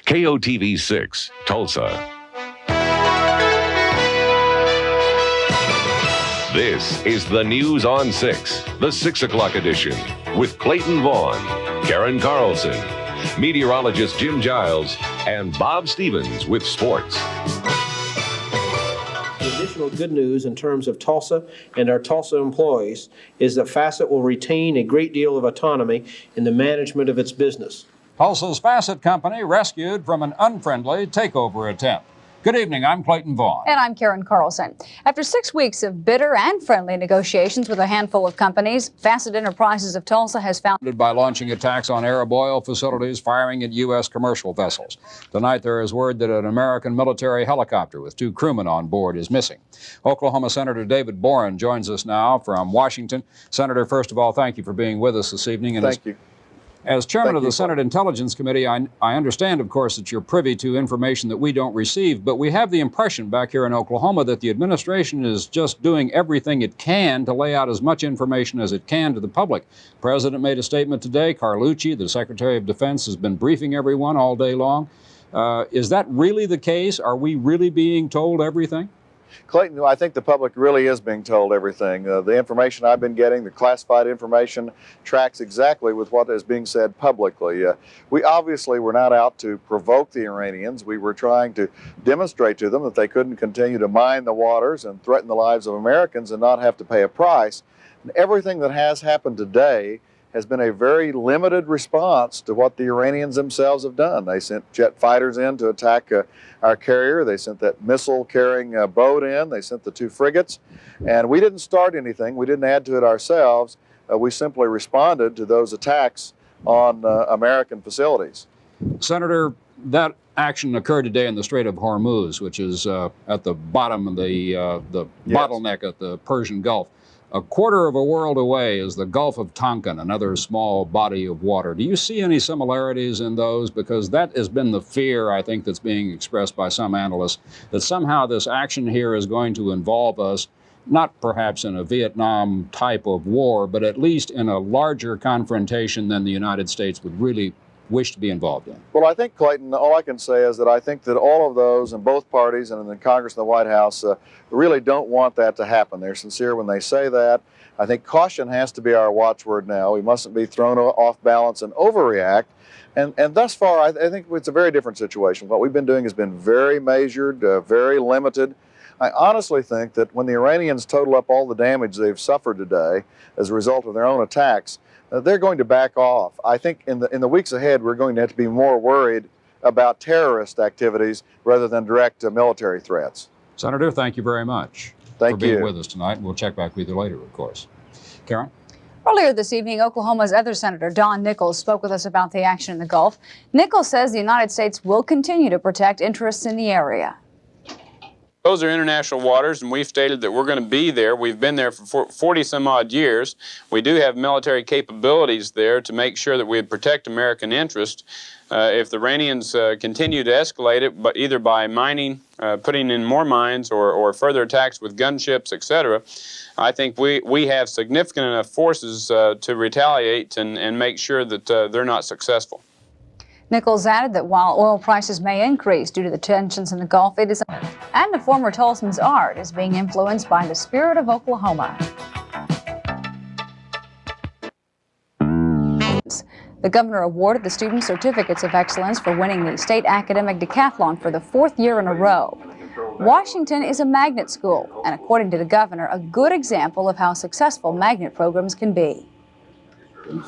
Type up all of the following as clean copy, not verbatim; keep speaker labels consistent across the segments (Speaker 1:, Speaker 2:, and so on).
Speaker 1: KOTV 6, Tulsa. This is the News on 6, the 6 o'clock edition, with Clayton Vaughn, Karen Carlson, meteorologist Jim Giles, and Bob Stevens with sports.
Speaker 2: The additional good news in terms of Tulsa and our Tulsa employees is that Facet will retain a great deal of autonomy in the management of its business.
Speaker 3: Tulsa's Facet Company rescued from an unfriendly takeover attempt. Good evening, I'm Clayton Vaughn.
Speaker 4: And I'm Karen Carlson. After 6 weeks of bitter and friendly negotiations with a handful of companies, Facet Enterprises of Tulsa has found
Speaker 3: by launching attacks on Arab oil facilities, firing at U.S. commercial vessels. Tonight there is word that an American military helicopter with 2 crewmen on board is missing. Oklahoma Senator David Boren joins us now from Washington. Senator, first of all, thank you for being with us this evening. And
Speaker 5: thank you.
Speaker 3: As chairman of the Senate Intelligence Committee, I understand, of course, that you're privy to information that we don't receive, but we have the impression back here in Oklahoma that the administration is just doing everything it can to lay out as much information as it can to the public. The President made a statement today. Carlucci, the Secretary of Defense, has been briefing everyone all day long. Is that really the case? Are we really being told everything?
Speaker 5: Clayton, I think the public really is being told everything. The information I've been getting, the classified information, tracks exactly with what is being said publicly. We obviously were not out to provoke the Iranians. We were trying to demonstrate to them that they couldn't continue to mine the waters and threaten the lives of Americans and not have to pay a price. And everything that has happened today has been a very limited response to what the Iranians themselves have done. They sent jet fighters in to attack our carrier. They sent that missile-carrying boat in. They sent the 2 frigates. And we didn't start anything. We didn't add to it ourselves. We simply responded to those attacks on American facilities.
Speaker 3: Senator, that action occurred today in the Strait of Hormuz, which is at the bottom of the yes. Bottleneck at the Persian Gulf. A quarter of a world away is the Gulf of Tonkin, another small body of water. Do you see any similarities in those? Because that has been the fear, I think, that's being expressed by some analysts, that somehow this action here is going to involve us, not perhaps in a Vietnam type of war, but at least in a larger confrontation than the United States would really wish to be involved in.
Speaker 5: Well, I think, Clayton, all I can say is that I think that all of those in both parties and in the Congress and the White House really don't want that to happen. They're sincere when they say that. I think caution has to be our watchword now. We mustn't be thrown off balance and overreact. And thus far, I think it's a very different situation. What we've been doing has been very measured, very limited. I honestly think that when the Iranians total up all the damage they've suffered today as a result of their own attacks, they're going to back off. I think in the weeks ahead, we're going to have to be more worried about terrorist activities rather than direct military threats.
Speaker 3: Senator, thank you very much for being with us tonight. We'll check back with you later, of course. Karen?
Speaker 4: Earlier this evening, Oklahoma's other Senator, Don Nichols, spoke with us about the action in the Gulf. Nichols says the United States will continue to protect interests in the area.
Speaker 6: Those are international waters, and we've stated that we're going to be there. We've been there for 40 some odd years. We do have military capabilities there to make sure that we protect American interest. If the Iranians continue to escalate it, but either by mining, putting in more mines, or further attacks with gunships, etc., I think we have significant enough forces to retaliate and make sure that they're not successful.
Speaker 4: Nichols added that while oil prices may increase due to the tensions in the Gulf, it is, and the former Tulsan's art is being influenced by the spirit of Oklahoma. The governor awarded the students certificates of excellence for winning the state academic decathlon for the 4th year in a row. Washington is a magnet school, and according to the governor, a good example of how successful magnet programs can be.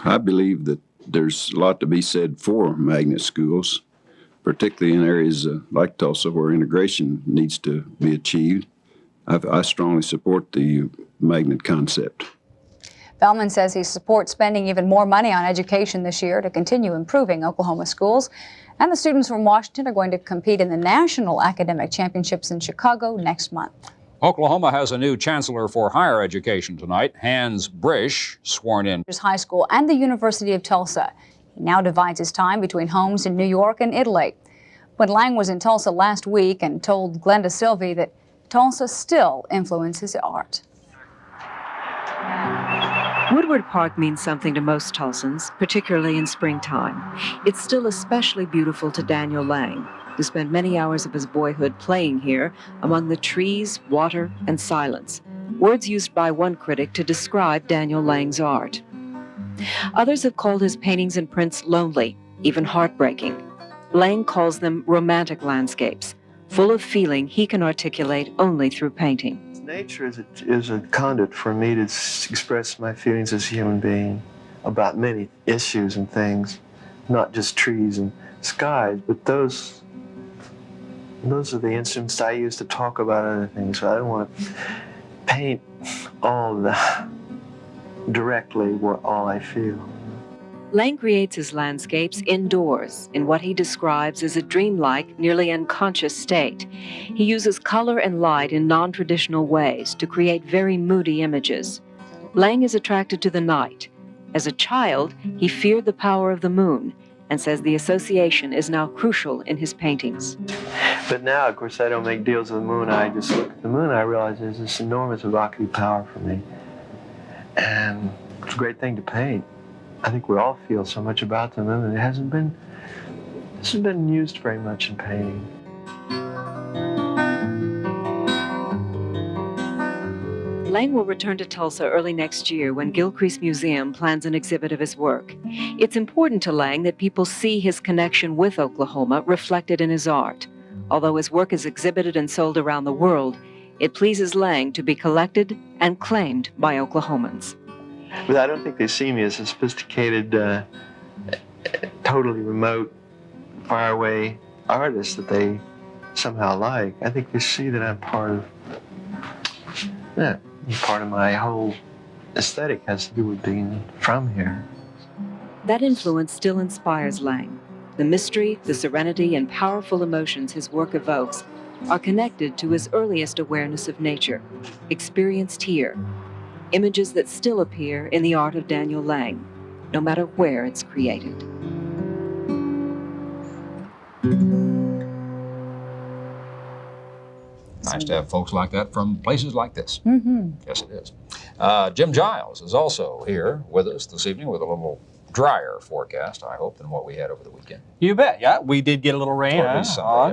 Speaker 7: I believe that there's a lot to be said for magnet schools, particularly in areas like Tulsa where integration needs to be achieved. I strongly support the magnet concept.
Speaker 4: Bellman says he supports spending even more money on education this year to continue improving Oklahoma schools. And the students from Washington are going to compete in the National Academic Championships in Chicago next month.
Speaker 3: Oklahoma has a new chancellor for higher education tonight, Hans Brish, sworn in.
Speaker 4: High School and the University of Tulsa. He now divides his time between homes in New York and Italy. When Lang was in Tulsa last week and told Glenda Sylvie that Tulsa still influences art.
Speaker 8: Woodward Park means something to most Tulsans, particularly in springtime. It's still especially beautiful to Daniel Lang, who spent many hours of his boyhood playing here among the trees, water, and silence, words used by one critic to describe Daniel Lang's art. Others have called his paintings and prints lonely, even heartbreaking. Lang calls them romantic landscapes, full of feeling he can articulate only through painting.
Speaker 9: Nature is a conduit for me to express my feelings as a human being about many issues and things, not just trees and skies, but those are the instruments I use to talk about other things. So I don't want to paint directly all I feel.
Speaker 8: Lang creates his landscapes indoors in what he describes as a dreamlike, nearly unconscious state. He uses color and light in non-traditional ways to create very moody images. Lang is attracted to the night. As a child, he feared the power of the moon and says the association is now crucial in his paintings.
Speaker 9: But now, of course, I don't make deals with the moon. I just look at the moon and I realize there's this enormous evocative power for me. And it's a great thing to paint. I think we all feel so much about them, and it hasn't been used very much in painting.
Speaker 8: Lang will return to Tulsa early next year when Gilcrease Museum plans an exhibit of his work. It's important to Lang that people see his connection with Oklahoma reflected in his art. Although his work is exhibited and sold around the world, it pleases Lang to be collected and claimed by Oklahomans.
Speaker 9: But I don't think they see me as a sophisticated, totally remote, faraway artist that they somehow like. I think they see that I'm part of my whole aesthetic has to do with being from here.
Speaker 8: That influence still inspires Lang. The mystery, the serenity, and powerful emotions his work evokes are connected to his earliest awareness of nature, experienced here. Images that still appear in the art of Daniel Lang, no matter where it's created.
Speaker 3: Nice to have folks like that from places like this. Yes, it is. Jim Giles is also here with us this evening with a little drier forecast, I hope, than what we had over the weekend.
Speaker 10: You bet, yeah. We did get a little rain on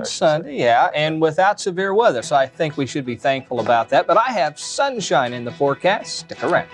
Speaker 10: Sunday, yeah, and without severe weather, so I think we should be thankful about that. But I have sunshine in the forecast. Stick around.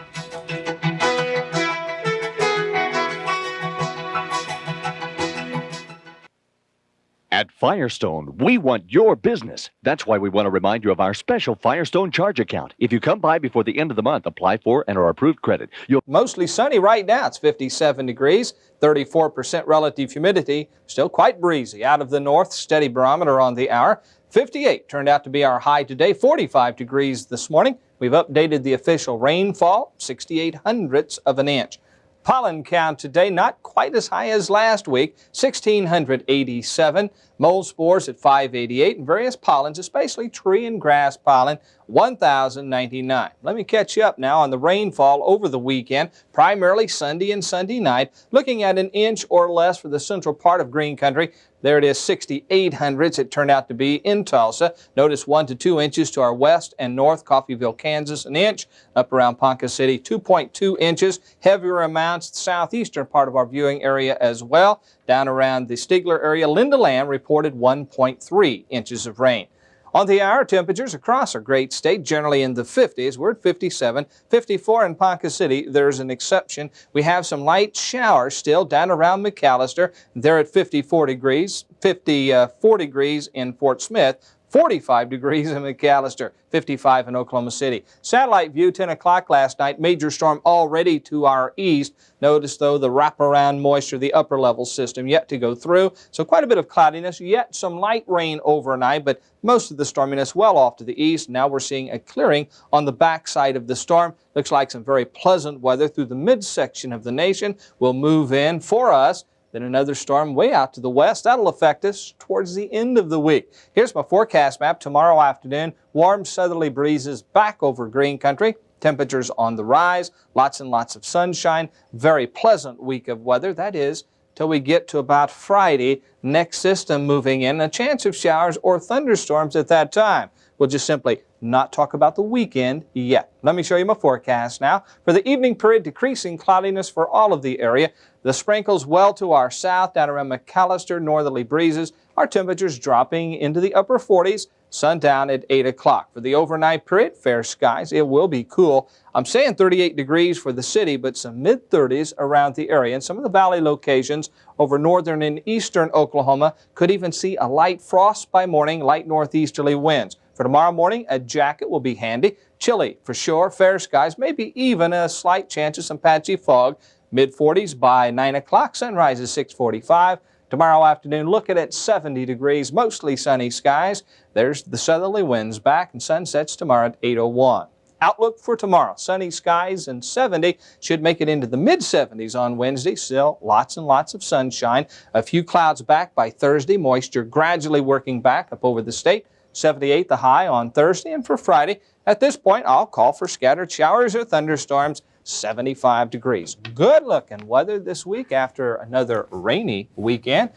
Speaker 11: At Firestone, we want your business. That's why we want to remind you of our special Firestone Charge account. If you come by before the end of the month, apply for and are approved credit. You'll
Speaker 10: mostly sunny right now. It's 57 degrees, 34% relative humidity, still quite breezy. Out of the north, steady barometer on the hour. 58 turned out to be our high today, 45 degrees this morning. We've updated the official rainfall, 0.68 of an inch. Pollen count today not quite as high as last week, 1,687. Mold spores at 588, and various pollens, especially tree and grass pollen, 1,099. Let me catch you up now on the rainfall over the weekend, primarily Sunday and Sunday night. Looking at an inch or less for the central part of Green Country. There it is, 6,800 it turned out to be in Tulsa. Notice 1 to 2 inches to our west and north, Coffeyville, Kansas, an inch. Up around Ponca City, 2.2 inches. Heavier amounts, the southeastern part of our viewing area as well. Down around the Stigler area, Linda Land reported 1.3 inches of rain. On the hour, temperatures across our great state generally in the 50s. We're at 57, 54 in Ponca City. There's an exception. We have some light showers still down around McAllister. They're at 54 degrees, 54 degrees in Fort Smith. 45 degrees in McAllister, 55 in Oklahoma City. Satellite view, 10 o'clock last night. Major storm already to our east. Notice, though, the wraparound moisture, the upper level system yet to go through. So quite a bit of cloudiness, yet some light rain overnight, but most of the storminess well off to the east. Now we're seeing a clearing on the backside of the storm. Looks like some very pleasant weather through the midsection of the nation will move in for us. Then another storm way out to the west. That'll affect us towards the end of the week. Here's my forecast map. Tomorrow afternoon, warm southerly breezes back over Green Country. Temperatures on the rise. Lots and lots of sunshine. Very pleasant week of weather. That is, till we get to about Friday. Next system moving in. A chance of showers or thunderstorms at that time. We'll just simply not talk about the weekend yet. Let me show you my forecast now. For the evening period, decreasing cloudiness for all of the area. The sprinkles well to our south, down around McAllister, northerly breezes. Our temperatures dropping into the upper 40s, sundown at 8 o'clock. For the overnight period, fair skies. It will be cool. I'm saying 38 degrees for the city, but some mid-30s around the area. And some of the valley locations over northern and eastern Oklahoma could even see a light frost by morning, light northeasterly winds. For tomorrow morning, a jacket will be handy. Chilly for sure, fair skies, maybe even a slight chance of some patchy fog. Mid-40s by 9 o'clock, sunrise is 6:45. Tomorrow afternoon, looking at 70 degrees, mostly sunny skies. There's the southerly winds back, and sun sets tomorrow at 8:01. Outlook for tomorrow, sunny skies and 70. Should make it into the mid-70s on Wednesday. Still lots and lots of sunshine. A few clouds back by Thursday. Moisture gradually working back up over the state. 78 the high on Thursday. And for Friday, at this point, I'll call for scattered showers or thunderstorms. 75 degrees. Good looking weather this week after another rainy weekend.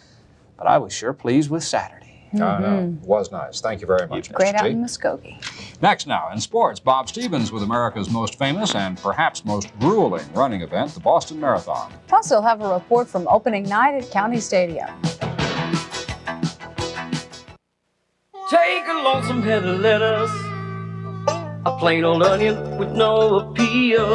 Speaker 10: But I was sure pleased with Saturday.
Speaker 3: I know. It was nice. Thank you very much, Mr.
Speaker 4: Great out
Speaker 3: T.
Speaker 4: in Muskogee.
Speaker 3: Next now, in sports, Bob Stevens with America's most famous and perhaps most grueling running event, the Boston Marathon.
Speaker 4: Plus, we'll have a report from opening night at County Stadium.
Speaker 12: Take a lonesome head of lettuce, a plain old onion with no appeal.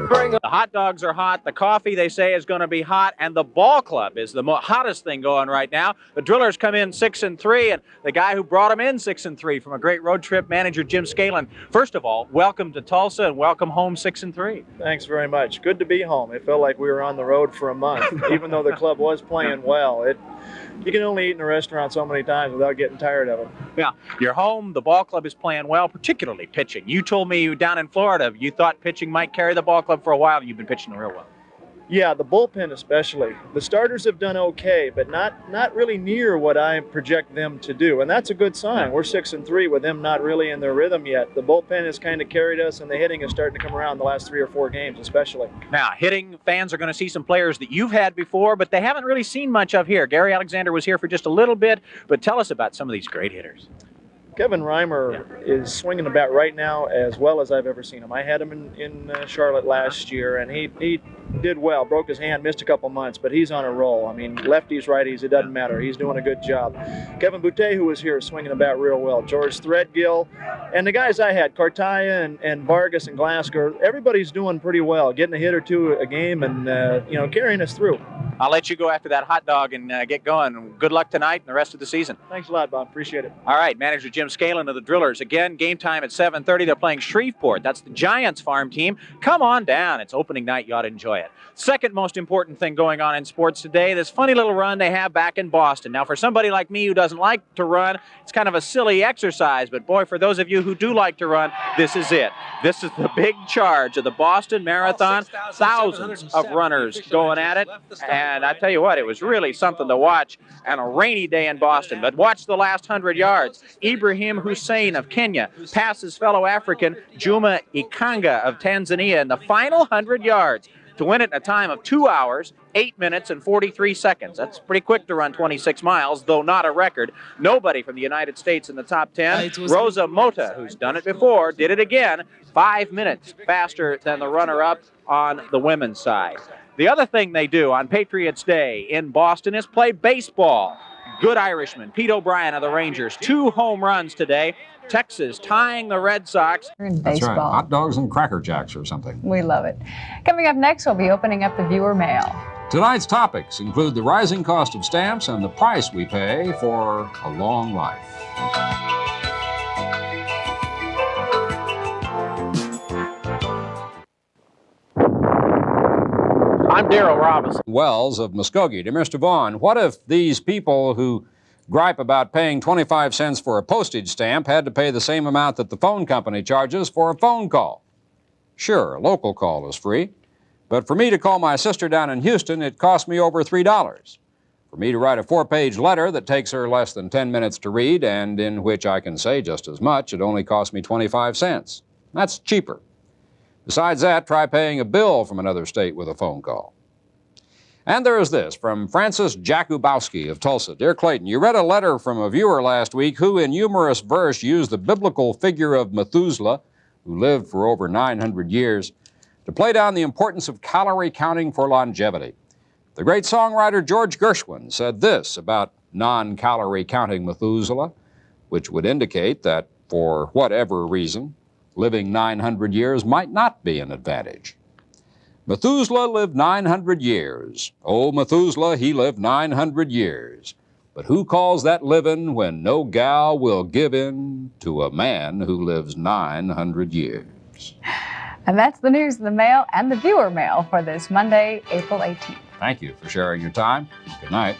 Speaker 13: The hot dogs are hot, the coffee, they say, is going to be hot, and the ball club is the hottest thing going right now. The Drillers come in 6-3, and the guy who brought them in 6-3 from a great road trip, manager Jim Scalen. First of all, welcome to Tulsa and welcome home 6-3.
Speaker 14: Thanks very much. Good to be home. It felt like we were on the road for a month, even though the club was playing well. You can only eat in a restaurant so many times without getting tired of it.
Speaker 13: Yeah, you're home. The ball club is playing well, particularly pitching. You told me down in Florida you thought pitching might carry the ball club for a while, and you've been pitching real well.
Speaker 14: Yeah, the bullpen especially. The starters have done okay, but not really near what I project them to do, and that's a good sign. We're 6-3 with them not really in their rhythm yet. The bullpen has kind of carried us, and the hitting is starting to come around the last 3 or 4 games especially.
Speaker 13: Now, hitting fans are going to see some players that you've had before, but they haven't really seen much of here. Gary Alexander was here for just a little bit, but tell us about some of these great hitters.
Speaker 14: Kevin Reimer is swinging the bat right now as well as I've ever seen him. I had him in Charlotte last year, and he did well. Broke his hand, missed a couple months, but he's on a roll. I mean, lefties, righties, it doesn't matter. He's doing a good job. Kevin Boutte, who was here, is swinging the bat real well. George Threadgill, and the guys I had, Cartaya and Vargas and Glasgow, everybody's doing pretty well, getting a hit or two a game and carrying us through.
Speaker 13: I'll let you go after that hot dog and get going. Good luck tonight and the rest of the season.
Speaker 14: Thanks a lot, Bob. Appreciate it.
Speaker 13: All right, manager Jim Scalen of the Drillers. Again, game time at 7:30. They're playing Shreveport. That's the Giants farm team. Come on down. It's opening night. You ought to enjoy it. Second most important thing going on in sports today, this funny little run they have back in Boston. Now, for somebody like me who doesn't like to run, it's kind of a silly exercise. But, boy, for those of you who do like to run, this is it. This is the big charge of the Boston Marathon. Thousands of runners going at it. And I tell you what, it was really something to watch on a rainy day in Boston. But watch the last 100 yards. Ibrahim Hussein of Kenya passes fellow African Juma Ikanga of Tanzania in the final 100 yards to win it in a time of 2 hours, 8 minutes, and 43 seconds. That's pretty quick to run 26 miles, though not a record. Nobody from the United States in the top 10. Rosa Mota, who's done it before, did it again, 5 minutes faster than the runner-up on the women's side. The other thing they do on Patriots Day in Boston is play baseball. Good Irishman, Pete O'Brien of the Rangers, 2 home runs today. Texas tying the Red Sox.
Speaker 3: That's right. Hot dogs and Cracker Jacks or something.
Speaker 4: We love it. Coming up next, we'll be opening up the viewer mail.
Speaker 3: Tonight's topics include the rising cost of stamps and the price we pay for a long life.
Speaker 13: I'm Darrell Robinson.
Speaker 3: Wells of Muskogee. To Mr. Vaughn, what if these people who gripe about paying 25 cents for a postage stamp had to pay the same amount that the phone company charges for a phone call? Sure, a local call is free, but for me to call my sister down in Houston, it cost me over $3. For me to write a 4-page letter that takes her less than 10 minutes to read and in which I can say just as much, it only cost me 25 cents. That's cheaper. Besides that, try paying a bill from another state with a phone call. And there is this from Francis Jakubowski of Tulsa. Dear Clayton, you read a letter from a viewer last week who in humorous verse used the biblical figure of Methuselah, who lived for over 900 years, to play down the importance of calorie counting for longevity. The great songwriter George Gershwin said this about non-calorie counting Methuselah, which would indicate that for whatever reason, living 900 years might not be an advantage. Methuselah lived 900 years. Oh, Methuselah, he lived 900 years. But who calls that living when no gal will give in to a man who lives 900 years?
Speaker 4: And that's the news in the mail and the viewer mail for this Monday, April 18th.
Speaker 3: Thank you for sharing your time. Good night.